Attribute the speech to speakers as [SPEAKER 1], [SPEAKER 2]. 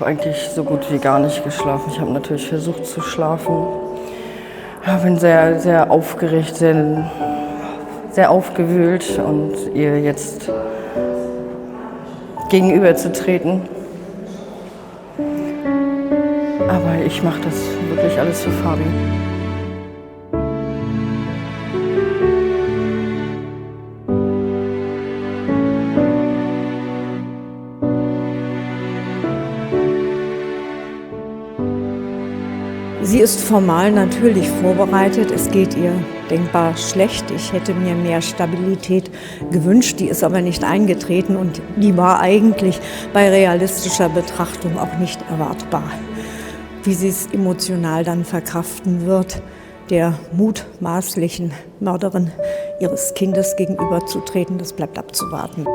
[SPEAKER 1] habe eigentlich so gut wie gar nicht geschlafen. Ich habe natürlich versucht zu schlafen. Ja, bin sehr, sehr aufgeregt, sehr aufgewühlt und ihr jetzt gegenüberzutreten. Aber ich mache das wirklich alles für Fabi.
[SPEAKER 2] Sie ist formal natürlich vorbereitet. Es geht ihr denkbar schlecht. Ich hätte mir mehr Stabilität gewünscht. Die ist aber nicht eingetreten und die war eigentlich bei realistischer Betrachtung auch nicht erwartbar. Wie sie es emotional dann verkraften wird, der mutmaßlichen Mörderin ihres Kindes gegenüberzutreten, das bleibt abzuwarten.